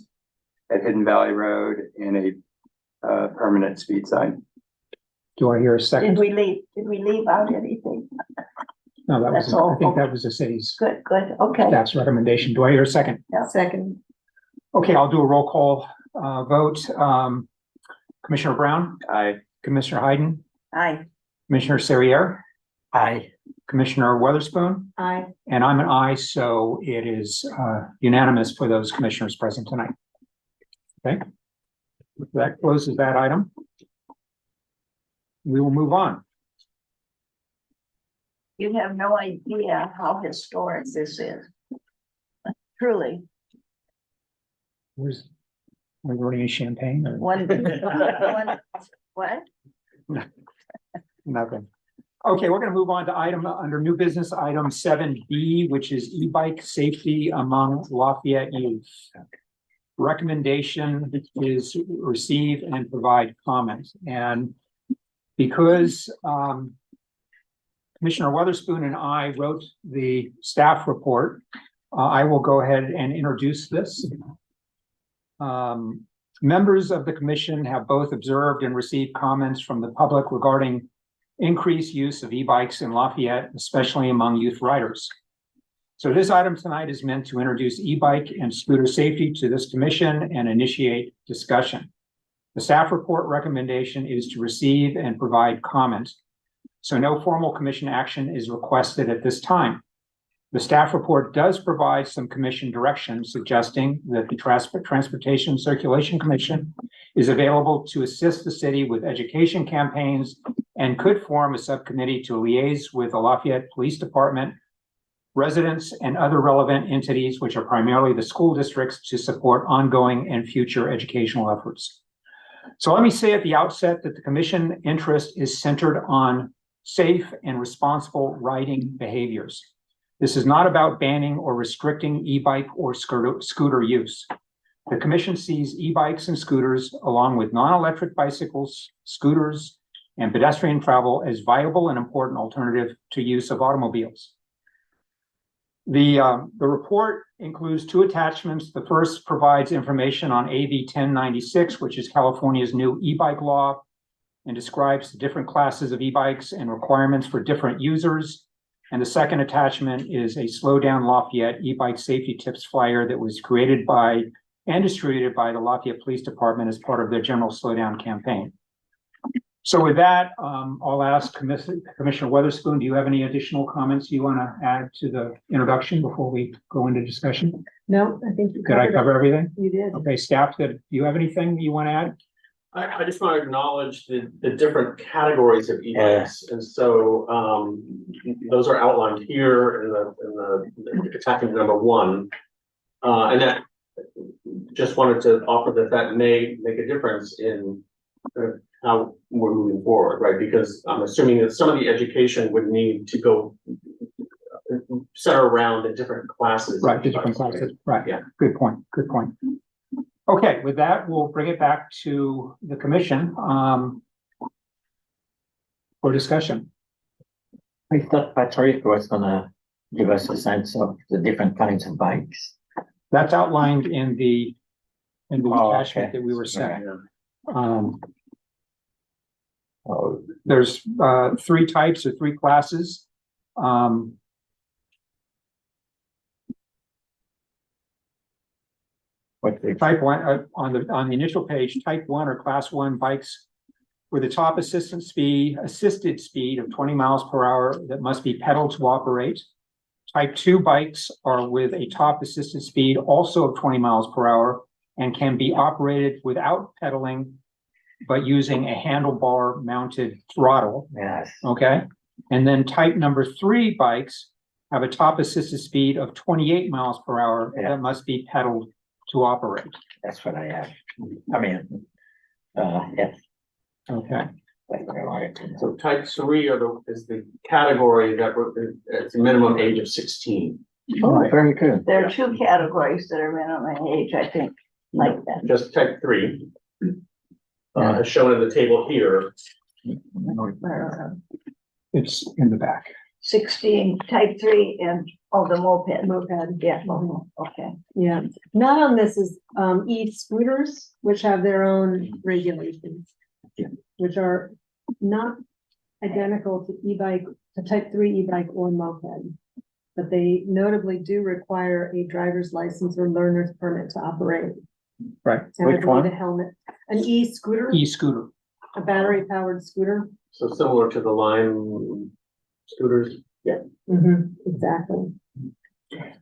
at Hidden Valley Road and a permanent speed sign. Do I hear a second? Did we leave out anything? No, that was, That's all. I think that was the city's Good, okay. staff's recommendation. Do I hear a second? Second. Okay, I'll do a roll call vote. Commissioner Brown, Aye. Commissioner Hayden, Aye. Commissioner Serrier, Aye. Commissioner Weatherspoon, Aye. and I'm an aye, so it is unanimous for those commissioners present tonight. Okay. That closes that item. We will move on. You have no idea how historic this is. Truly, Where's, are we running champagne or what? nothing? Okay, we're gonna move on to item under new business, item 7B, which is e-bike safety among Lafayette youth. Recommendation is receive and provide comments, and because Commissioner Weatherspoon and I wrote the staff report, I will go ahead and introduce this. Members of the commission have both observed and received comments from the public regarding increased use of e-bikes in Lafayette, especially among youth riders. So this item tonight is meant to introduce e-bike and scooter safety to this commission and initiate discussion. The staff report recommendation is to receive and provide comment. So no formal commission action is requested at this time. The staff report does provide some commission direction suggesting that the Transportation Circulation Commission is available to assist the city with education campaigns and could form a subcommittee to liaise with the Lafayette Police Department, residents, and other relevant entities, which are primarily the school districts, to support ongoing and future educational efforts. So let me say at the outset that the commission interest is centered on safe and responsible riding behaviors. This is not about banning or restricting e-bike or scooter use. The commission sees e-bikes and scooters, along with non-electric bicycles, scooters, and pedestrian travel as viable and important alternative to use of automobiles. The report includes two attachments. The first provides information on AB 1096, which is California's new e-bike law, and describes the different classes of e-bikes and requirements for different users. And the second attachment is a Slow Down Lafayette e-bike safety tips flyer that was created by and distributed by the Lafayette Police Department as part of their general Slow Down campaign. So with that, I'll ask Commissioner Weatherspoon, do you have any additional comments you want to add to the introduction before we go into discussion? No, I think you Did I cover everything? You did. Okay, staff, do you have anything you want to add? I just want to acknowledge the different categories of e-bikes, and so those are outlined here in the attachment number 1, and that just wanted to offer that may make a difference in how we're moving forward, right? Because I'm assuming that some of the education would need to go center around the different classes. Right, the different classes, right, Yeah. good point, good point. Okay, with that, we'll bring it back to the commission for discussion. I thought Patrick was gonna give us a sense of the different kinds of bikes. That's outlined in the Oh, attachment okay. that we were sent. Oh, There's 3 types or 3 classes. what they, Type 1 on the initial page, type 1 or class 1 bikes with a top assisted speed of 20 miles per hour that must be pedaled to operate. Type 2 bikes are with a top assisted speed also of 20 miles per hour and can be operated without pedaling, but using a handlebar mounted throttle. yes, Okay. And then type number 3 bikes have a top assisted speed of 28 miles per hour Yeah. that must be pedaled to operate. that's what I have. I mean, yes. Okay. That's what I wanted to know. So type 3 is the category that it's a minimum age of 16. Oh, very good. There are 2 categories that are minimum age, I think, like that. Just type 3. As shown in the table here. It's in the back. 16, type 3, and, the moped. Moped. Yeah, okay. Yeah, not on this is e-scooters, which have their own regulations. Yeah. Which are not identical to e-bike, to type 3 e-bike or moped. But they notably do require a driver's license or learner's permit to operate. Right. And I Which believe one? a helmet. An e-scooter, e-scooter. a battery powered scooter? So similar to the Lime scooters. Exactly.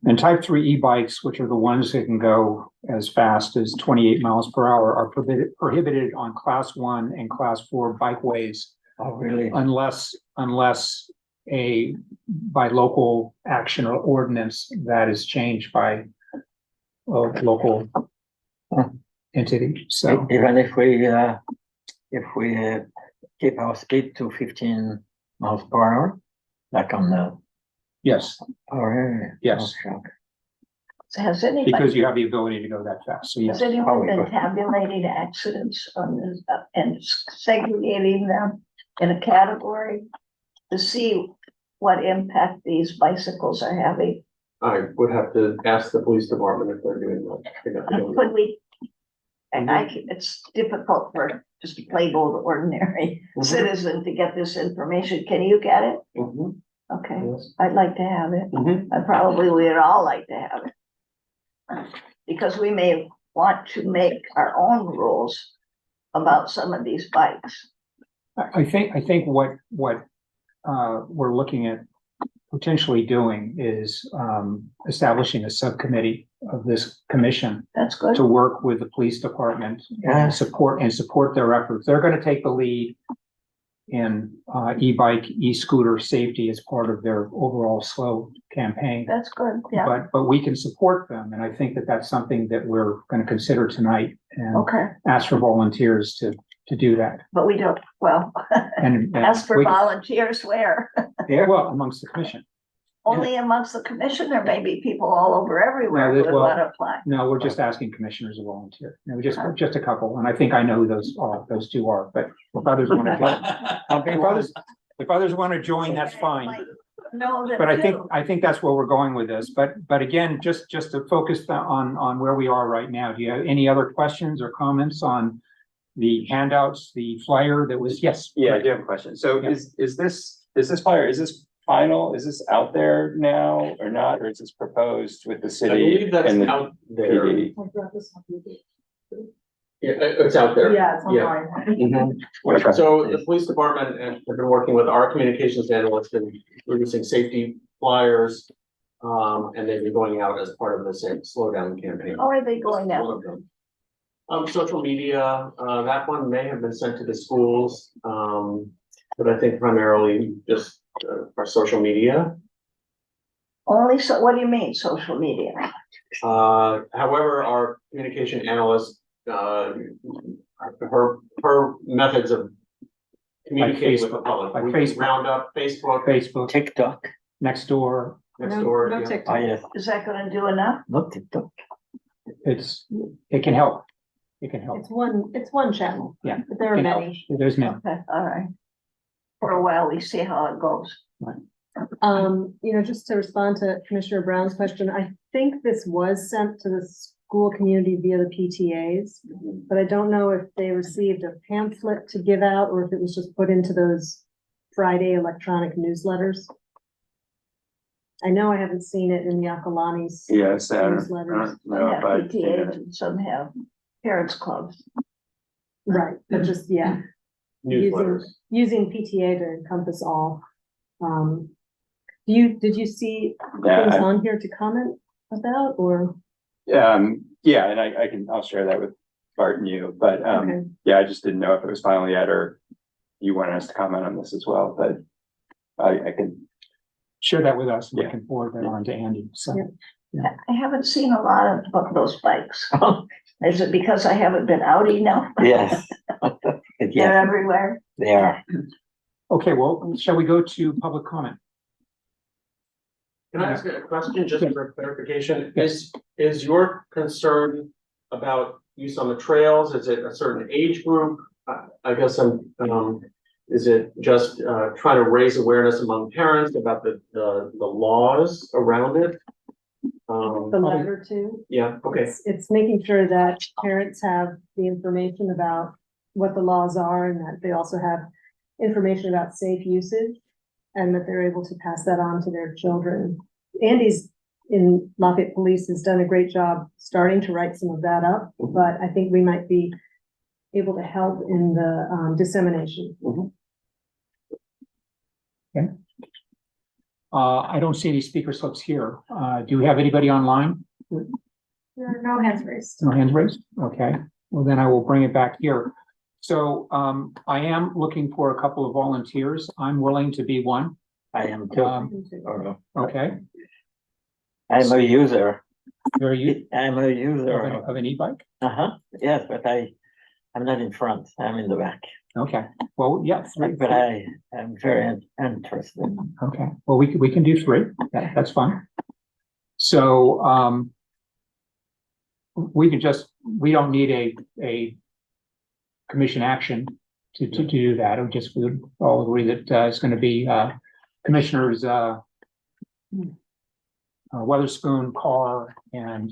And type 3 e-bikes, which are the ones that can go as fast as 28 miles per hour, are prohibited on class 1 and class 4 bikeways Oh, really? unless by local action or ordinance that is changed by a local entity. So Even if we keep our speed to 15 miles per hour, like on the, yes, oh, really? Yes. Oh, shock. Has anybody, because you have the ability to go that fast. So yes, has anyone Oh, been okay. tabulating accidents on this, and segregating them in a category to see what impact these bicycles are having? I would have to ask the police department if they're doing that. They'd have to do it. Could we? And it's difficult for just a plain old ordinary citizen to get this information. Can you get it? Mhm. Okay, Yes. I'd like to have it. Mhm. I probably we'd all like to have it. Because we may want to make our own rules about some of these bikes. I think what we're looking at potentially doing is establishing a subcommittee of this commission That's good. to work with the police department Yeah. and support their efforts. They're going to take the lead in e-bike, e-scooter safety as part of their overall SLOW campaign. That's good, yeah, But we can support them, and I think that that's something that we're going to consider tonight and okay, ask for volunteers to do that. but we don't, well, And ask for we- volunteers where? Yeah, well, amongst the commission. Only amongst the commission, or maybe people all over everywhere No, would well- want to apply. No, we're just asking commissioners to volunteer. No, just a couple, and I think I know who those two are, but if others want to, if others want to join, that's fine. No, that But I do. think that's where we're going with this, but again, just to focus on where we are right now. Do you have any other questions or comments on the handouts, the flyer that was, yes? Yeah, I do have a question. So Yeah. is this flyer, is this final? Is this out there now or not? Or is this proposed with the I city believe that's and the out there. PD? Yeah, it's out there. Yeah, it's Yeah. online. Okay. So the police department and have been working with our communications analyst and releasing safety flyers. And they've been going out as part of the same slowdown campaign. How are they going All now? of them. Social media, that one may have been sent to the schools, but I think primarily just for social media. Only so, what do you mean, social media? However, our communication analyst, her methods of communicating with the public. Like we Facebook. Round up Facebook, Facebook, TikTok. next door, next No- door. No yeah. Oh, TikTok. yes, Is that gonna do enough? not TikTok. it can help. It can help. It's one channel. Yeah. But there are It can help. many. There's many. Okay, all right. For a while, we see how it goes. Just to respond to Commissioner Brown's question, I think this was sent to the school community via the PTAs. But I don't know if they received a pamphlet to give out or if it was just put into those Friday electronic newsletters. I know I haven't seen it in the Akalani's. Yes, I don't Newsletters. Some know have if I've seen PTAs it. and some have parents clubs. Right, but just, yeah, Newsletters. using PTA to encompass all. Did you see Yeah, things I- on here to comment about or? yeah, and I'll share that with Bart and you, but, Okay. yeah, I just didn't know if it was final yet or you wanted us to comment on this as well, but I can, Share that with us, and we Yeah. can forward that on to Andy, so. Yeah. I haven't seen a lot of those bikes. Is it because I haven't been out enough? Yes. They're Yeah, everywhere. they are. Okay, well, shall we go to public comment? Can I ask a question just for clarification? Is your concern about use on the trails? Is it a certain age group? I guess is it just trying to raise awareness among parents about the laws around it? The letter too. Yeah, okay. It's making sure that parents have the information about what the laws are and that they also have information about safe usage. And that they're able to pass that on to their children. Andy's in Lafayette Police has done a great job starting to write some of that up, but I think we might be able to help in the dissemination. I don't see any speaker slips here. Do we have anybody online? There are no hands raised. No hands raised? Okay, well then I will bring it back here. So, I am looking for a couple of volunteers. I'm willing to be one. I am too. Okay, I'm a user. very I'm a user of an e-bike? yes, but I'm not in front, I'm in the back. Okay, well, yeah, But I am very interested. okay, well, we can do three. That's fine. So, we don't need a commission action to do that. We just, we all agree that, it's gonna be, commissioners, Weatherspoon, Carr, and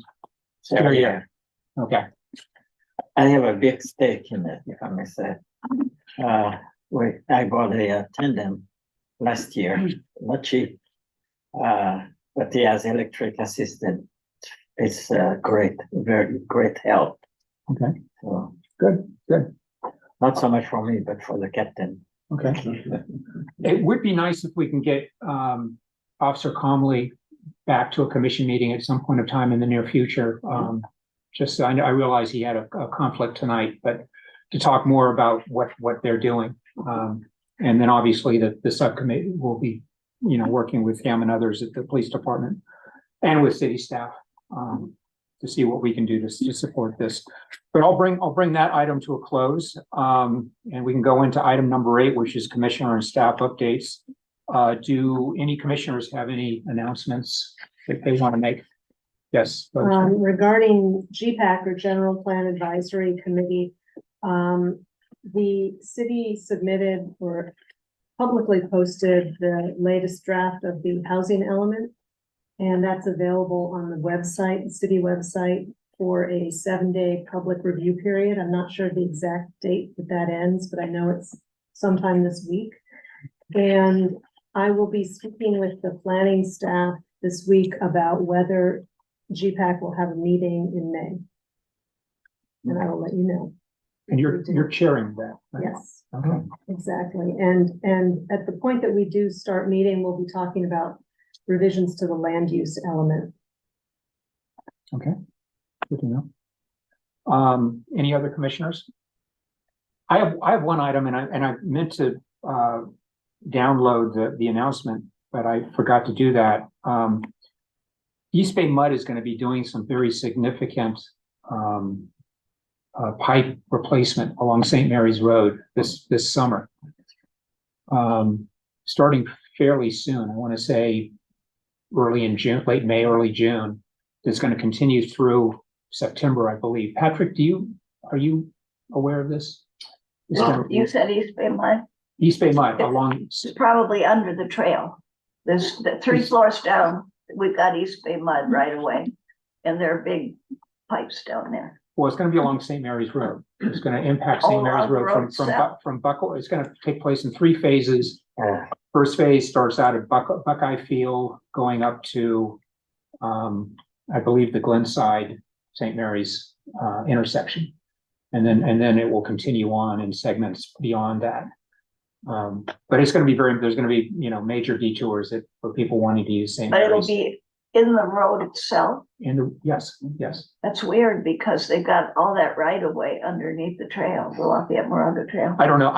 Carrier. Okay, I have a big stake in it, if I may say. I bought a tandem last year, not cheap. But he has electric assisted. It's great, very great help. okay, So good. not so much for me, but for the captain. Okay. It would be nice if we can get Officer Comley back to a commission meeting at some point of time in the near future. Just, I realize he had a conflict tonight, but to talk more about what they're doing. And then obviously the subcommittee will be, working with him and others at the police department and with city staff to see what we can do to support this. But I'll bring that item to a close. And we can go into item number 8, which is commissioner and staff updates. Do any commissioners have any announcements that they want to make? Yes. Regarding GPAC or General Plan Advisory Committee, the city submitted or publicly posted the latest draft of the housing element. And that's available on the website, the city website, for a 7-day public review period. I'm not sure the exact date that ends, but I know it's sometime this week. And I will be speaking with the planning staff this week about whether GPAC will have a meeting in May. And I will let you know. And you're chairing that, right? Yes, Okay. exactly. And at the point that we do start meeting, we'll be talking about revisions to the land use element. Okay. Good to know. Any other commissioners? I have one item and I meant to download the announcement, but I forgot to do that. East Bay Mud is going to be doing some very significant pipe replacement along St. Mary's Road this summer. Starting fairly soon, I want to say early in June, late May, early June. It's going to continue through September, I believe. Patrick, are you aware of this? You said East Bay Mud, East Bay Mud along, it's probably under the trail. There's the 3 floors down, we've got East Bay Mud right away. And there are big pipes down there. well, it's going to be along St. Mary's Road. It's going to impact St. Oh, Mary's on the Road road south. from Buckle. It's going to take place in 3 phases. First phase starts out at Buckeye Field, going up to, I believe, the Glenside St. Mary's intersection. And then it will continue on in segments beyond that. But it's going to be there's going to be, major detours for people wanting to use St. But it'll Mary's. be in the road itself. Yes. That's weird because they've got all that right of way underneath the trail, the Lafayette Moraga Trail. I don't know.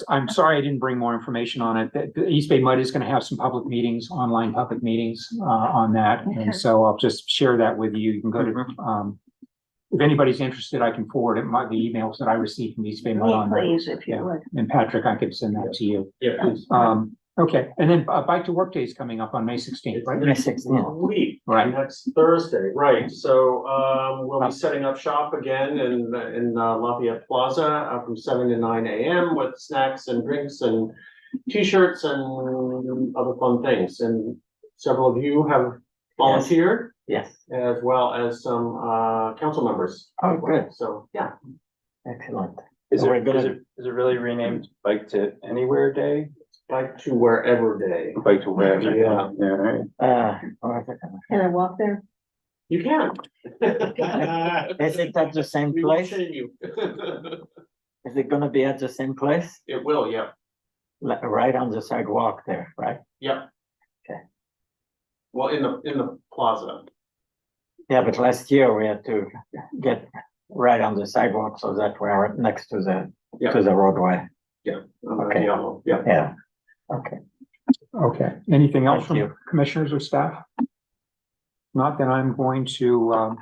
I'm sorry I didn't bring more information on it. The East Bay Mud is going to have some public meetings, online public meetings on that. Okay. And so I'll just share that with you. You can go to, if anybody's interested, I can forward it, the emails that I received from East Bay Mud on Me, that. please, if you Yeah. would. And Patrick, I could send that to you. Yeah. Okay. And then Bike to Work Day is coming up on May 16th, right? May 16th. Week, Right. next Thursday, right, so, we'll be setting up shop again in Lafayette Plaza, from 7 to 9 AM with snacks and drinks and T-shirts and other fun things, and several of you have volunteered, Yes, as well as some, council members. Oh, good. So, yeah. excellent. Is So we're it, gonna- is it really renamed Bike to Anywhere Day? Bike to wherever day. Bike to wherever? Yeah. Yeah, right. Can I walk there? You can. Is it at the same We will place? train you. Is it gonna be at the same place? It will, yeah, Right on the sidewalk there, right? yeah. Okay. Well, in the plaza. Yeah, but last year we had to get right on the sidewalk so that we're next to the roadway. Okay. Yeah, Yeah, okay. Okay, anything else Thank you. from commissioners or staff? Not, then I'm going to